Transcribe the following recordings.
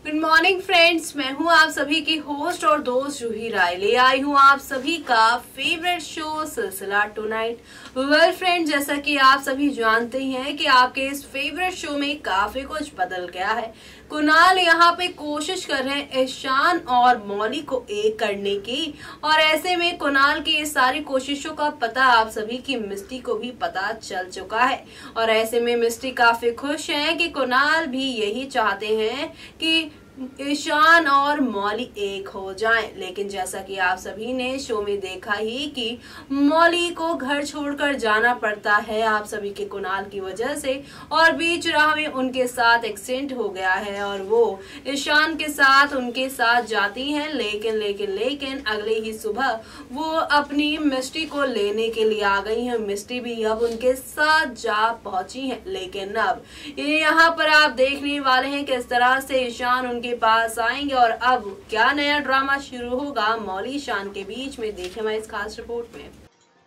Good morning friends, मैं हूं आप सभी की होस्ट और दोस्त जूही राय। ले आई हूं आप सभी का फेवरेट शो सिलसिला टुनाइट। वेल फ्रेंड्स, जैसा कि आप सभी जानते ही हैं कि आपके इस फेवरेट शो में काफी कुछ बदल गया है। कुणाल यहाँ पे कोशिश कर रहे हैं ईशान और मौली को एक करने की, और ऐसे में कुणाल की इस सारी कोशिशों का पता आप सभी की मिस्टी को भी पता चल चुका है। और ऐसे में मिस्टी काफी खुश है कि कुणाल भी यही चाहते हैं कि ईशान और मौली एक हो जाएं। लेकिन जैसा कि आप सभी ने शो में देखा ही कि मौली को घर छोड़कर जाना पड़ता है आप सभी के कुणाल की वजह से, और बीच राह में उनके साथ एक्सीडेंट हो गया है और वो ईशान के साथ उनके साथ जाती हैं। लेकिन अगले ही सुबह वो अपनी मिस्टी को लेने के लिए आ गई हैं। मिस्टी भी अब उनके साथ जा पहुंची है। लेकिन अब यहाँ पर आप देखने वाले हैं किस तरह से ईशान उनके पास आएंगे और अब क्या नया ड्रामा शुरू होगा मौली ईशान के बीच में, देखें हमारी इस खास रिपोर्ट में।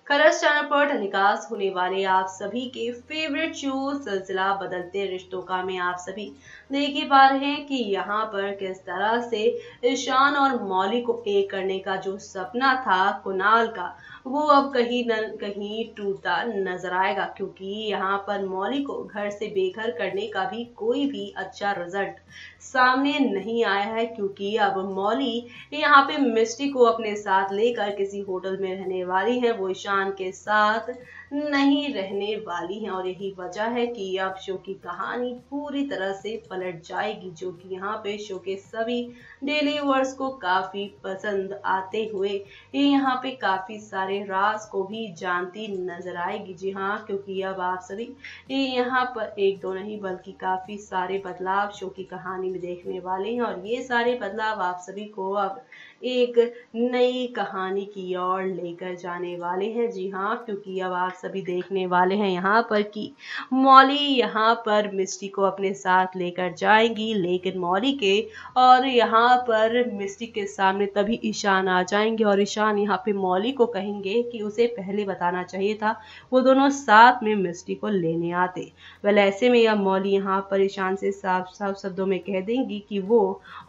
कलर्स चैनल पर टेलीकास्ट होने वाले आप सभी के फेवरेट शो सिलसिला बदलते रिश्तों का में आप सभी देख ही पा रहे हैं कि यहाँ पर किस तरह से ईशान और मौली को एक करने का जो सपना था कुणाल का, वो अब कहीं न कहीं टूटता नजर आएगा, क्योंकि यहाँ पर मौली को घर से बेघर करने का भी कोई भी अच्छा रिजल्ट सामने नहीं आया है। क्योंकि अब मौली यहाँ पे मिस्टी को अपने साथ लेकर किसी होटल में रहने वाली है, वो ईशान के साथ नहीं रहने वाली हैं। और यही वजह है कि अब शो की कहानी पूरी तरह से पलट जाएगी, जो कि यहाँ पे शो के सभी डेली व्यूअर्स को काफी पसंद आते हुए ये यहाँ पे काफी सारे राज को भी जानती नजर आएगी। जी हाँ, क्योंकि अब आप सभी यहाँ पर एक दो नहीं बल्कि काफी सारे बदलाव शो की कहानी में देखने वाले हैं, और ये सारे बदलाव आप सभी को अब एक नई कहानी की ओर लेकर जाने वाले हैं। जी हाँ, क्योंकि अब आप सभी देखने वाले हैं यहाँ पर कि मौली यहाँ पर मिस्टी को अपने साथ लेकर जाएंगी, लेकिन मौली के और यहाँ पर मिस्टी के सामने तभी ईशान आ जाएंगे और ईशान यहाँ पे मौली को कहेंगे कि उसे पहले बताना चाहिए था, वो दोनों साथ में मिस्टी को लेने आते। वेल ऐसे में अब मौली यहाँ पर ईशान से साफ साफ शब्दों में कह देंगी कि वो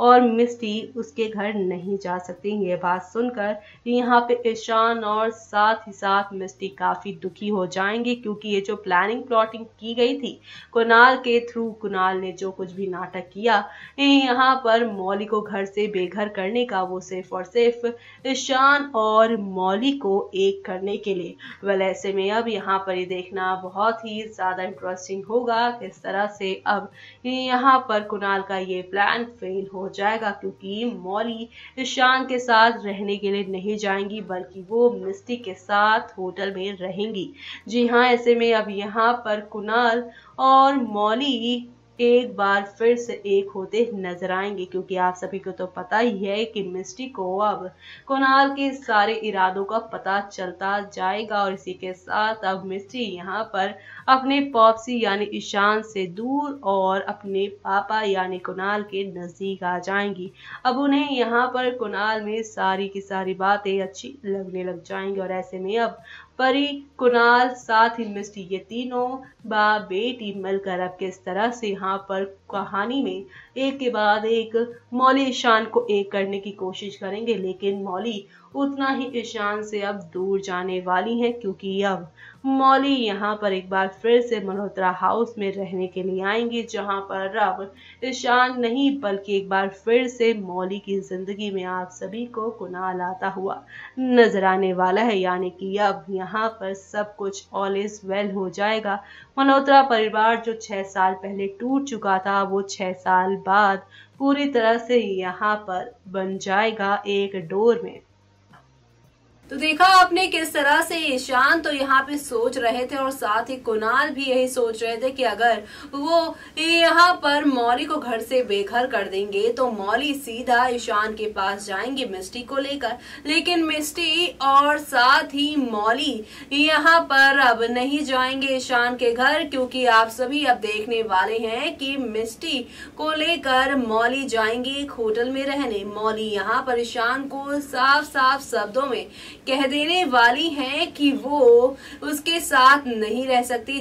और मिस्टी उसके घर नहीं जा सकती। ये बात सुनकर यहाँ पे ईशान और साथ ही साथ मिस्टी काफी दुखी हो जाएंगे, क्योंकि ये जो प्लानिंग प्लॉटिंग की गई थी कुणाल के थ्रू, कुणाल ने जो कुछ भी नाटक किया यहाँ पर मौली को घर से बेघर करने का, वो सिर्फ और सिर्फ ईशान और मौली को एक करने के लिए। वेल ऐसे में अब यहाँ पर ये देखना बहुत ही ज्यादा इंटरेस्टिंग होगा किस तरह से अब यहाँ पर कुणाल का ये प्लान फेल हो जाएगा, क्योंकि मौली ईशान के साथ रहने के लिए नहीं जाएंगी बल्कि वो मिस्टी के साथ होटल में रहेंगी। जी हाँ, ऐसे में अब यहाँ पर कुणाल और मौली एक बार फिर से एक होते नजर आएंगे, क्योंकि आप सभी को तो पता ही है कि मिस्टी को अब कुणाल के सारे इरादों का पता चलता जाएगा, और इसी के साथ अब मिस्टी यहाँ पर अपने पॉप्सी यानी ईशान से दूर और अपने पापा यानी कुणाल के नजदीक आ जाएंगी। अब उन्हें यहाँ पर कुणाल में सारी की सारी बातें अच्छी लगने लग जाएंगी, और ऐसे में अब परी, कुणाल साथ ही मिस्टी ये तीनों बाप बेटी मिलकर अब किस तरह से यहाँ पर कहानी में एक के बाद एक मौली ईशान को एक करने की कोशिश करेंगे। लेकिन मौली उतना ही ईशान से अब दूर जाने वाली है, क्योंकि अब मौली यहाँ पर एक बार फिर से मल्होत्रा हाउस में रहने के लिए आएंगी, जहाँ पर अब ईशान नहीं बल्कि एक बार फिर से मौली की जिंदगी में आप सभी को कुणाल आता हुआ नजर आने वाला है। यानी कि अब यहाँ पर सब कुछ ऑल इज वेल हो जाएगा। मल्होत्रा परिवार जो 6 साल पहले टूट चुका था, वो 6 साल बाद पूरी तरह से यहाँ पर बन जाएगा एक डोर में। तो देखा आपने किस तरह से ईशान तो यहाँ पे सोच रहे थे और साथ ही कुणाल भी यही सोच रहे थे कि अगर वो यहाँ पर मौली को घर से बेघर कर देंगे तो मौली सीधा ईशान के पास जाएंगे मिस्टी को लेकर। लेकिन मिस्टी और साथ ही मौली यहाँ पर अब नहीं जाएंगे ईशान के घर, क्योंकि आप सभी अब देखने वाले हैं कि मिस्टी को लेकर मौली जाएंगे एक होटल में रहने। मौली यहाँ पर ईशान को साफ साफ शब्दों में कह देने वाली हैं कि वो उसके साथ नहीं रह सकती,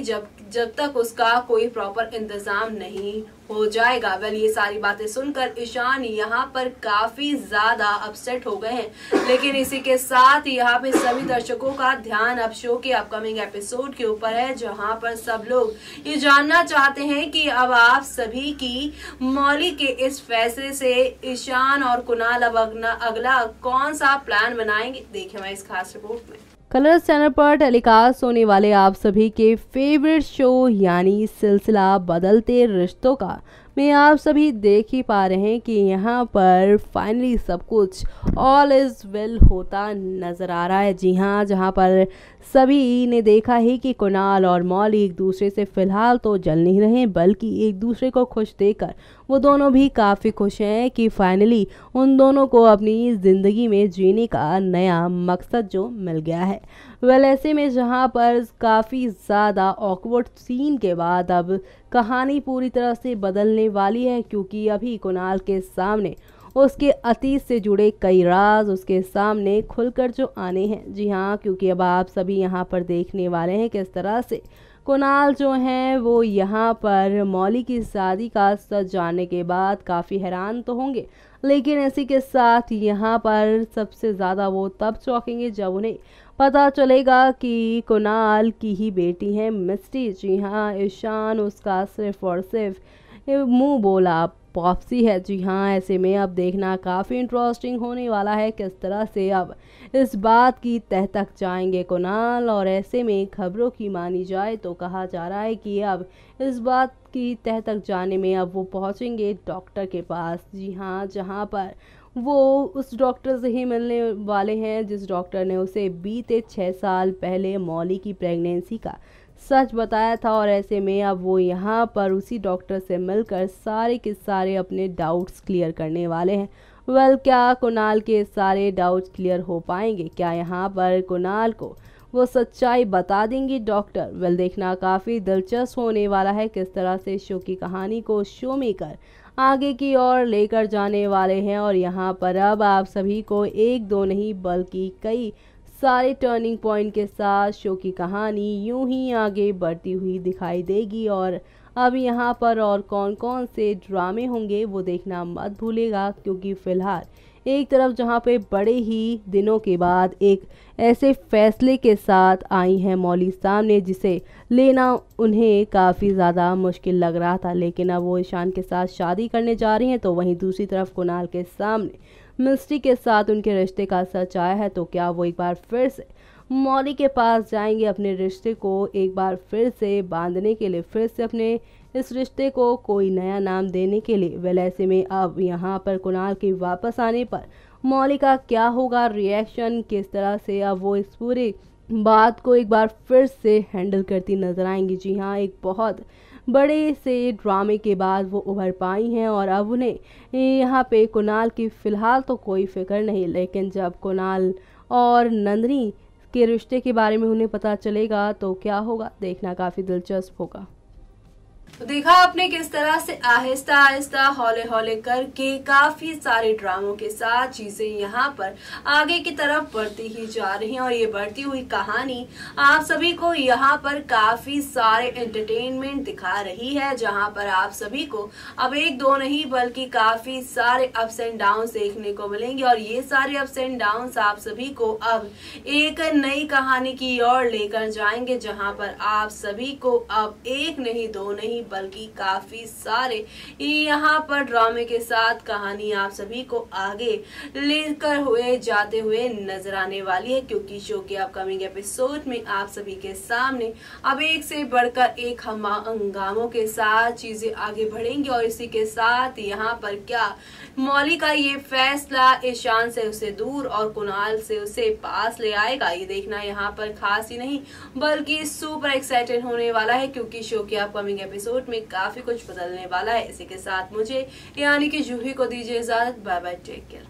जब तक उसका कोई प्रॉपर इंतजाम नहीं हो जाएगा। वेल ये सारी बातें सुनकर ईशान यहाँ पर काफी ज्यादा अपसेट हो गए हैं, लेकिन इसी के साथ यहाँ पे सभी दर्शकों का ध्यान अब शो के अपकमिंग एपिसोड के ऊपर है, जहाँ पर सब लोग ये जानना चाहते हैं कि अब आप सभी की मौली के इस फैसले से ईशान और कुणाल अब अगला कौन सा प्लान बनाएंगे। देखें हमारी इस खास रिपोर्ट में। कलर्स चैनल पर टेलीकास्ट होने वाले आप सभी के फेवरेट शो यानी सिलसिला बदलते रिश्तों का में आप सभी देख ही पा रहे हैं कि यहाँ पर फाइनली सब कुछ ऑल इज़ वेल होता नज़र आ रहा है। जी हाँ, जहाँ पर सभी ने देखा है कि कुणाल और मौली एक दूसरे से फ़िलहाल तो जल नहीं रहे, बल्कि एक दूसरे को खुश देखकर वो दोनों भी काफ़ी खुश हैं कि फाइनली उन दोनों को अपनी ज़िंदगी में जीने का नया मकसद जो मिल गया है। वेल ऐसे में जहाँ पर काफ़ी ज़्यादा ऑकवर्ड सीन के बाद अब कहानी पूरी तरह से बदलने वाली है, क्योंकि अभी कुणाल के सामने उसके अतीत से जुड़े कई राज उसके सामने खुलकर जो आने हैं। जी हाँ, क्योंकि अब आप सभी यहाँ पर देखने वाले हैं किस तरह से कुणाल जो हैं वो यहाँ पर मौली की शादी का सच जानने के बाद काफ़ी हैरान तो होंगे, लेकिन इसी के साथ यहाँ पर सबसे ज़्यादा वो तब चौंकेंगे जब उन्हें पता चलेगा कि कुणाल की ही बेटी है मिस्टी। जी हाँ, ईशान उसका सिर्फ और सिर्फ मुंह बोला पॉप्सी है। जी हाँ, ऐसे में अब देखना काफ़ी इंटरेस्टिंग होने वाला है किस तरह से अब इस बात की तह तक जाएंगे कुणाल। और ऐसे में खबरों की मानी जाए तो कहा जा रहा है कि अब इस बात की तह तक जाने में अब वो पहुंचेंगे डॉक्टर के पास। जी हाँ, जहां पर वो उस डॉक्टर से ही मिलने वाले हैं जिस डॉक्टर ने उसे बीते 6 साल पहले मौली की प्रेगनेंसी का सच बताया था। और ऐसे में अब वो यहाँ पर उसी डॉक्टर से मिलकर सारे के सारे अपने डाउट्स क्लियर करने वाले हैं। वेल क्या कुणाल के सारे डाउट्स क्लियर हो पाएंगे? क्या यहाँ पर कुणाल को वो सच्चाई बता देंगी डॉक्टर? वेल देखना काफ़ी दिलचस्प होने वाला है किस तरह से शो की कहानी को शो मेकर आगे की ओर लेकर जाने वाले हैं। और यहाँ पर अब आप सभी को एक दो नहीं बल्कि कई सारे टर्निंग पॉइंट के साथ शो की कहानी यूं ही आगे बढ़ती हुई दिखाई देगी। और अब यहाँ पर और कौन कौन से ड्रामे होंगे वो देखना मत भूलेगा, क्योंकि फ़िलहाल एक तरफ जहाँ पे बड़े ही दिनों के बाद एक ऐसे फैसले के साथ आई हैं मौली सामने जिसे लेना उन्हें काफ़ी ज़्यादा मुश्किल लग रहा था, लेकिन अब वो ईशान के साथ शादी करने जा रही हैं। तो वहीं दूसरी तरफ कुणाल के सामने मिस्टी के साथ उनके रिश्ते का सच आया है। तो क्या वो एक बार फिर से मौली के पास जाएंगे अपने रिश्ते को एक बार फिर से बांधने के लिए, फिर से अपने इस रिश्ते को कोई नया नाम देने के लिए? वेल ऐसे में अब यहाँ पर कुणाल के वापस आने पर मौली का क्या होगा रिएक्शन, किस तरह से अब वो इस पूरे बात को एक बार फिर से हैंडल करती नजर आएंगी? जी हाँ, एक बहुत बड़े से ड्रामे के बाद वो उभर पाई हैं और अब उन्हें यहाँ पे कुणाल की फ़िलहाल तो कोई फिक्र नहीं, लेकिन जब कुणाल और नंदिनी के रिश्ते के बारे में उन्हें पता चलेगा तो क्या होगा, देखना काफ़ी दिलचस्प होगा। तो देखा आपने किस तरह से आहिस्ता आहिस्ता हौले हौले करके काफी सारे ड्रामों के साथ चीजें यहाँ पर आगे की तरफ बढ़ती ही जा रही हैं। और ये बढ़ती हुई कहानी आप सभी को यहाँ पर काफी सारे एंटरटेनमेंट दिखा रही है, जहाँ पर आप सभी को अब एक दो नहीं बल्कि काफी सारे अप्स एंड डाउन्स देखने को मिलेंगे। और ये सारे अप्स एंड डाउन्स आप सभी को अब एक नई कहानी की ओर लेकर जाएंगे, जहाँ पर आप सभी को अब एक नहीं दो नहीं बल्कि काफी सारे यहाँ पर ड्रामे के साथ कहानी आप सभी को आगे लेकर हुए जाते हुए नजर आने वाली है। क्योंकि शो के अपकमिंग एपिसोड में आप सभी के सामने अब एक से बढ़कर एक हंगामों के साथ चीजें आगे बढ़ेंगी। और इसी के साथ यहाँ पर क्या मौली का ये फैसला ईशान से उसे दूर और कुणाल से उसे पास ले आएगा, ये देखना यहाँ पर खास ही नहीं बल्कि सुपर एक्साइटेड होने वाला है। क्योंकि शो के अपकमिंग एपिसोड में काफी कुछ बदलने वाला है। इसी के साथ मुझे यानी कि जूही को दीजिए इजाजत। Bye bye, take care.